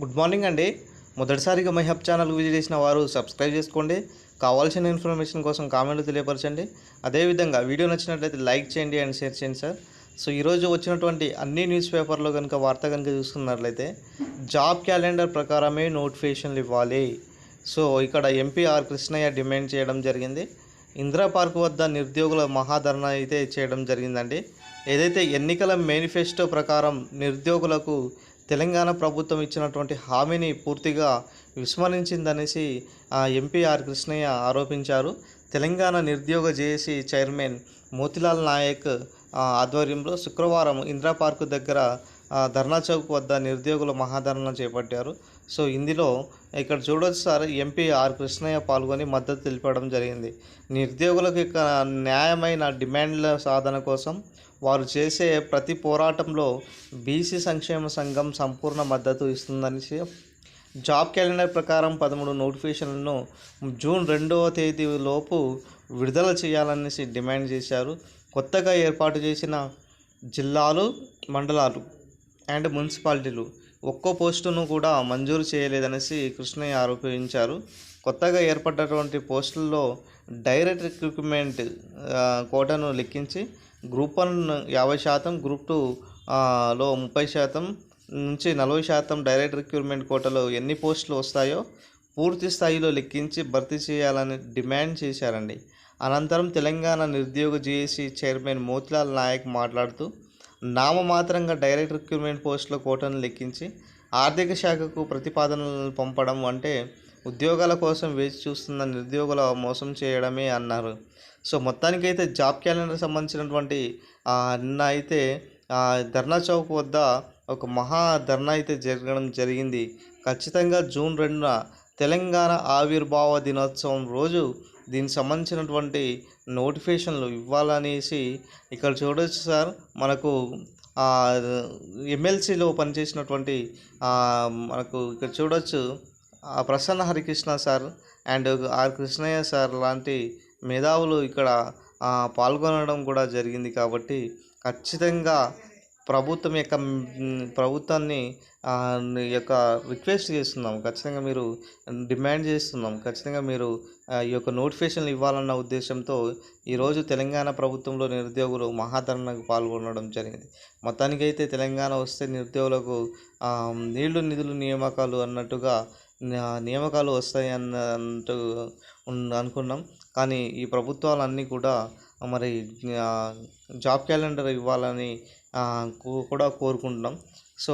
Good morning అండి. మొదటిసారిగా my hub channel visit చేసిన వారు సబ్స్క్రైబ్ చేసుకోండి. కావాల్సిన ఇన్ఫర్మేషన్ కోసం కామెంట్లు తెలియపరచండి. అదేవిధంగా వీడియో నచ్చినట్లయితే లైక్ చేయండి అండ్ షేర్ చేయండి సార్. సో ఈరోజు వచ్చినటువంటి అన్ని న్యూస్ పేపర్లో కనుక వార్త కనుక చూసుకున్నట్లయితే జాబ్ క్యాలెండర్ ప్రకారమే నోటిఫికేషన్లు ఇవ్వాలి. సో ఇక్కడ ఎంపీ ఆర్ కృష్ణయ్య డిమాండ్ చేయడం జరిగింది. ఇందిరా పార్క్ వద్ద నిరుద్యోగుల మహాధరణ అయితే చేయడం జరిగిందండి. ఏదైతే ఎన్నికల మేనిఫెస్టో ప్రకారం నిరుద్యోగులకు తెలంగాణ ప్రభుత్వం ఇచ్చినటువంటి హామీని పూర్తిగా విస్మరించిందనేసి ఎంపీ ఆర్ కృష్ణయ్య ఆరోపించారు. తెలంగాణ నిరుద్యోగ జేఏసీ చైర్మన్ మోతిలాల్ నాయక్ ఆధ్వర్యంలో శుక్రవారం ఇందిరా పార్కు దగ్గర ధర్నా చౌక్ వద్ద నిరుద్యోగుల మహాధరణ చేపట్టారు. సో ఇందులో ఇక్కడ చూడవచ్చు సార్, ఎంపీ ఆర్ కృష్ణయ్య పాల్గొని మద్దతు తెలిపడం జరిగింది. నిరుద్యోగులకు న్యాయమైన డిమాండ్ల సాధన కోసం వారు చేసే ప్రతి పోరాటంలో బీసీ సంక్షేమ సంఘం సంపూర్ణ మద్దతు ఇస్తుందని జాబ్ క్యాలెండర్ ప్రకారం 13 నోటిఫికేషన్లను జూన్ 2వ తేదీలోపు విడుదల చేయాలనేసి డిమాండ్ చేశారు. కొత్తగా ఏర్పాటు చేసిన జిల్లాలు, మండలాలు అండ్ మున్సిపాలిటీలు ఒక్కో పోస్టును కూడా మంజూరు చేయలేదనేసి కృష్ణయ్య ఆరోపించారు. కొత్తగా ఏర్పడినటువంటి పోస్టుల్లో డైరెక్ట్ రిక్రూట్మెంట్ కోటాను లెక్కించి గ్రూప్ 1 50%, గ్రూప్ 2లో 30% నుంచి 40% డైరెక్ట్ రిక్రూట్మెంట్ కోటాలో ఎన్ని పోస్టులు వస్తాయో పూర్తి స్థాయిలో లెక్కించి భర్తీ చేయాలని డిమాండ్ చేశారండి. అనంతరం తెలంగాణ నిరుద్యోగ జేఏసీ చైర్మన్ మోతిలాల్ నాయక్ మాట్లాడుతూ, నామమాత్రంగా డైరెక్ట్ రిక్రూట్మెంట్ పోస్టుల కోటాను లెక్కించి ఆర్థిక శాఖకు ప్రతిపాదనలు పంపడం అంటే ఉద్యోగాల కోసం వేచి చూస్తున్న నిరుద్యోగుల మోసం చేయడమే అన్నారు. సో మొత్తానికైతే జాబ్ క్యాలెండర్ సంబంధించినటువంటి నిన్న అయితే ధర్నా చౌక్ వద్ద ఒక మహా ధర్నా అయితే జరగడం జరిగింది. ఖచ్చితంగా జూన్ 2న తెలంగాణ ఆవిర్భావ దినోత్సవం రోజు దీనికి సంబంధించినటువంటి నోటిఫికేషన్లు ఇవ్వాలనేసి ఇక్కడ చూడవచ్చు సార్. మనకు ఎమ్మెల్సీలో పనిచేసినటువంటి మనకు ఇక్కడ చూడవచ్చు Prasanna Harikrishna sir and R Krishnaiah sir లాంటి మేధావులు ఇక్కడ పాల్గొనడం కూడా జరిగింది. కాబట్టి ఖచ్చితంగా ప్రభుత్వాన్ని రిక్వెస్ట్ చేస్తున్నాం, ఖచ్చితంగా మీరు డిమాండ్ చేస్తున్నాం, ఖచ్చితంగా మీరు ఈ యొక్క నోటిఫికేషన్లు ఇవ్వాలన్న ఉద్దేశంతో ఈరోజు తెలంగాణ ప్రభుత్వంలో నిరుద్యోగులు మహాధరణకు పాల్గొనడం జరిగింది. మొత్తానికైతే తెలంగాణ వస్తే నిరుద్యోగులకు నీళ్లు నిధులు నియామకాలు అన్నట్టుగా నియామకాలు వస్తాయి అన్నట్టు అనుకున్నాం. కానీ ఈ ప్రభుత్వాలన్నీ కూడా మరి జాబ్ క్యాలెండర్ ఇవ్వాలని కూడా కోరుకుంటున్నాం. సో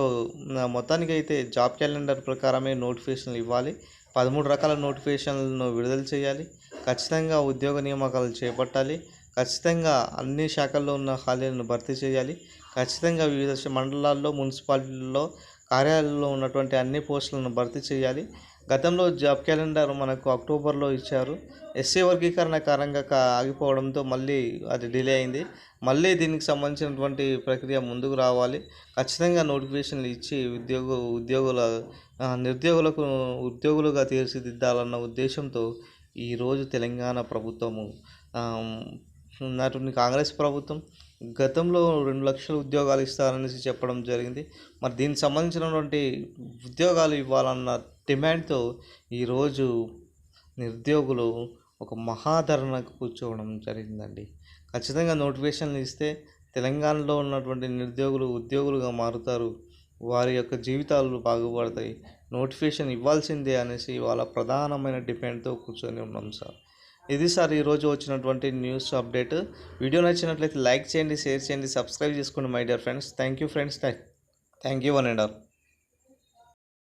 మొత్తానికైతే జాబ్ క్యాలెండర్ ప్రకారమే నోటిఫికేషన్లు ఇవ్వాలి. 13 రకాల నోటిఫికేషన్లను విడుదల చేయాలి. ఖచ్చితంగా ఉద్యోగ నియామకాలు చేపట్టాలి. ఖచ్చితంగా అన్ని శాఖల్లో ఉన్న ఖాళీలను భర్తీ చేయాలి. ఖచ్చితంగా వివిధ మండలాల్లో, మున్సిపాలిటీల్లో, కార్యాలయాల్లో ఉన్నటువంటి అన్ని పోస్టులను భర్తీ చేయాలి. గతంలో జాబ్ క్యాలెండర్ మనకు అక్టోబర్లో ఇచ్చారు. ఎస్సీ వర్గీకరణ కారణంగా ఆగిపోవడంతో మళ్ళీ అది డిలే అయింది. మళ్ళీ దీనికి సంబంధించినటువంటి ప్రక్రియ ముందుకు రావాలి. ఖచ్చితంగా నోటిఫికేషన్లు ఇచ్చి నిరుద్యోగులకు ఉద్యోగులుగా తీర్చిదిద్దాలన్న ఉద్దేశంతో ఈరోజు తెలంగాణ ప్రభుత్వము నాటి కాంగ్రెస్ ప్రభుత్వం గతంలో 2 లక్షల ఉద్యోగాలు ఇస్తారనేసి చెప్పడం జరిగింది. మరి దీనికి సంబంధించినటువంటి ఉద్యోగాలు ఇవ్వాలన్న డిమాండ్తో ఈరోజు నిరుద్యోగులు ఒక మహాధరణకు కూర్చోవడం జరిగిందండి. ఖచ్చితంగా నోటిఫికేషన్లు ఇస్తే తెలంగాణలో ఉన్నటువంటి నిరుద్యోగులు ఉద్యోగులుగా మారుతారు, వారి యొక్క జీవితాలు బాగుపడతాయి. నోటిఫికేషన్ ఇవ్వాల్సిందే అనేసి వాళ్ళ ప్రధానమైన డిమాండ్తో కూర్చొని ఉన్నాం సార్. ఇది సార్ ఈరోజు వచ్చినటువంటి న్యూస్ అప్డేట్. వీడియో నచ్చినట్లయితే లైక్ చేయండి, షేర్ చేయండి, సబ్స్క్రైబ్ చేసుకోండి my dear friends. Thank you friends. Thank you one and all.